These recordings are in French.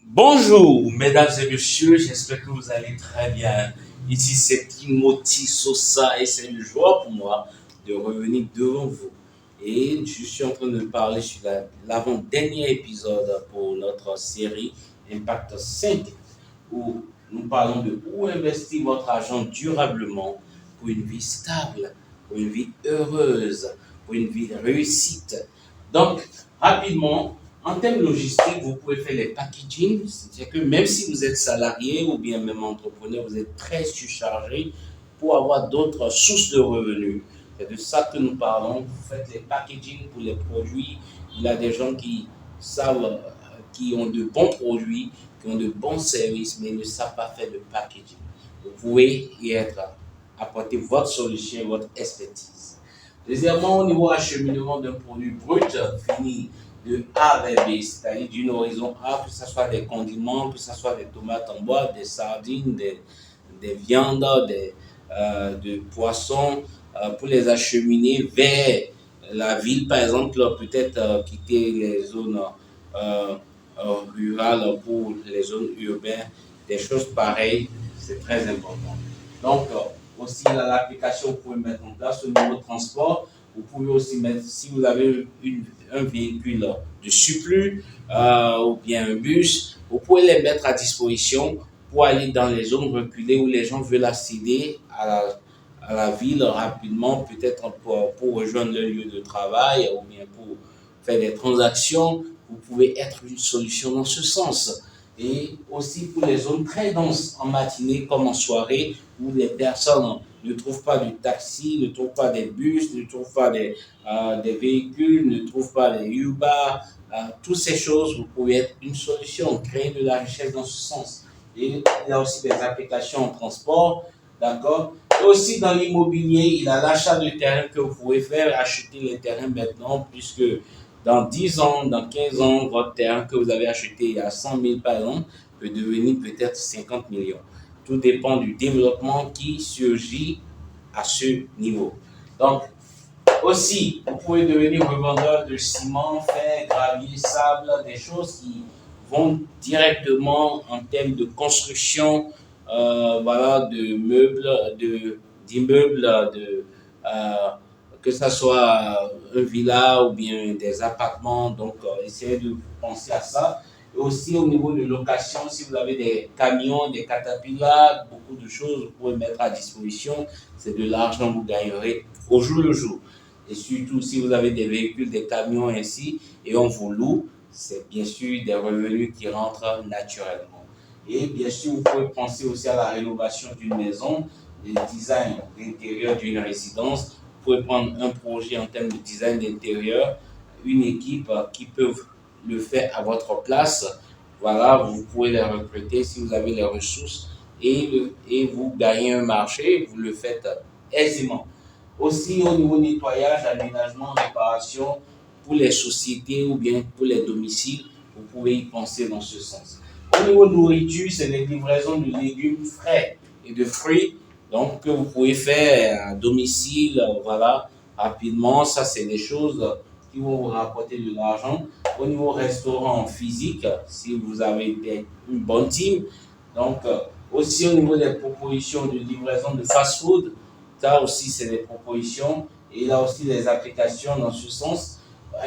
Bonjour, mesdames et messieurs, j'espère que vous allez très bien. Ici, c'est Timothy Sosa et c'est une joie pour moi de revenir devant vous. Et je suis en train de parler sur l'avant-dernier épisode pour notre série Impact 5, où nous parlons de où investir votre argent durablement pour une vie stable, pour une vie heureuse, pour une vie de réussite. Donc, rapidement, en termes logistiques, vous pouvez faire les packaging, c'est-à-dire que même si vous êtes salarié ou bien même entrepreneur, vous êtes très surchargé pour avoir d'autres sources de revenus. C'est de ça que nous parlons. Vous faites les packaging pour les produits. Il y a des gens qui savent, qui ont de bons produits, qui ont de bons services, mais ils ne savent pas faire de packaging. Vous pouvez y être, apporter votre solution, votre expertise. Deuxièmement, au niveau acheminement d'un produit brut fini de A vers B, c'est-à-dire d'une horizon A, que ce soit des condiments, que ce soit des tomates en boîte, des sardines, des viandes, de poissons, pour les acheminer vers la ville, par exemple, peut-être quitter les zones euh, rurales pour les zones urbaines, des choses pareilles, c'est très important. Donc, aussi l'application que vous pouvez mettre en place au niveau de transport. Vous pouvez aussi mettre, si vous avez un véhicule de surplus ou bien un bus, vous pouvez les mettre à disposition pour aller dans les zones reculées où les gens veulent accéder à la ville rapidement, peut-être pour rejoindre le lieu de travail ou bien pour faire des transactions. Vous pouvez être une solution dans ce sens. Et aussi pour les zones très denses en matinée comme en soirée, où les personnes ne trouvent pas de taxi, ne trouvent pas des bus, ne trouvent pas des véhicules, ne trouvent pas des Uber, toutes ces choses, vous pouvez être une solution, créer de la richesse dans ce sens. Et il y a aussi des applications en transport, d'accord. Et aussi dans l'immobilier, il y a l'achat de terrain que vous pouvez faire, acheter les terrains maintenant, puisque dans 10 ans, dans 15 ans, votre terrain que vous avez acheté à 100 000 par exemple peut devenir peut-être 50 millions. Tout dépend du développement qui surgit à ce niveau. Donc, aussi, vous pouvez devenir revendeur de ciment, fer, gravier, sable, des choses qui vont directement en termes de construction, voilà, de meubles, d'immeubles, que ce soit un villa ou bien des appartements. Donc, essayez de penser à ça. Et aussi au niveau de location, si vous avez des camions, des catapillars, beaucoup de choses, vous pouvez mettre à disposition. C'est de l'argent que vous gagnerez au jour le jour. Et surtout, si vous avez des véhicules, des camions ainsi, et on vous loue, c'est bien sûr des revenus qui rentrent naturellement. Et bien sûr, vous pouvez penser aussi à la rénovation d'une maison, le design d'intérieur d'une résidence. Vous pouvez prendre un projet en termes de design d'intérieur, une équipe qui peut le faire à votre place. Voilà, vous pouvez les recruter si vous avez les ressources et vous gagnez un marché, vous le faites aisément. Aussi au niveau nettoyage, aménagement, réparation, pour les sociétés ou bien pour les domiciles, vous pouvez y penser dans ce sens. Au niveau nourriture, c'est les livraisons de légumes frais et de fruits, donc que vous pouvez faire à domicile, voilà, rapidement. Ça, c'est des choses qui vont vous rapporter de l'argent. Au niveau restaurant physique, si vous avez une bonne team, donc aussi au niveau des propositions de livraison de fast-food, ça aussi, c'est des propositions. Et il y a aussi des applications dans ce sens.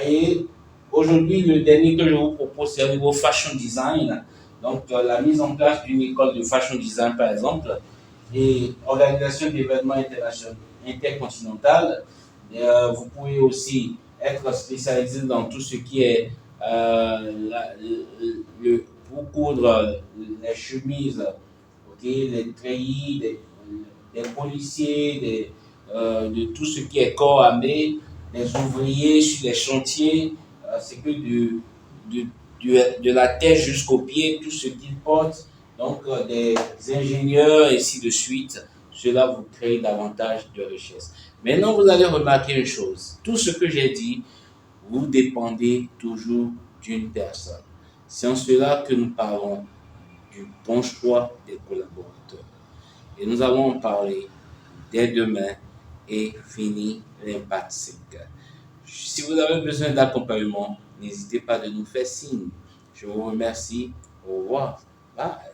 Et aujourd'hui, le dernier que je vous propose, c'est au niveau fashion design. Donc, la mise en place d'une école de fashion design, par exemple, et organisation d'événements intercontinentaux. Vous pouvez aussi être spécialisé dans tout ce qui est pour coudre les chemises, okay, les treillis, des policiers, de tout ce qui est corps armé, des ouvriers sur les chantiers, c'est que de, de la tête jusqu'aux pieds, tout ce qu'ils portent, donc des ingénieurs, et ainsi de suite. Cela vous crée davantage de richesse. Maintenant, vous allez remarquer une chose. Tout ce que j'ai dit, vous dépendez toujours d'une personne. C'est en cela que nous parlons du bon choix des collaborateurs. Et nous allons en parler dès demain et finir l'impact 5. Si vous avez besoin d'accompagnement, n'hésitez pas de nous faire signe. Je vous remercie. Au revoir. Bye.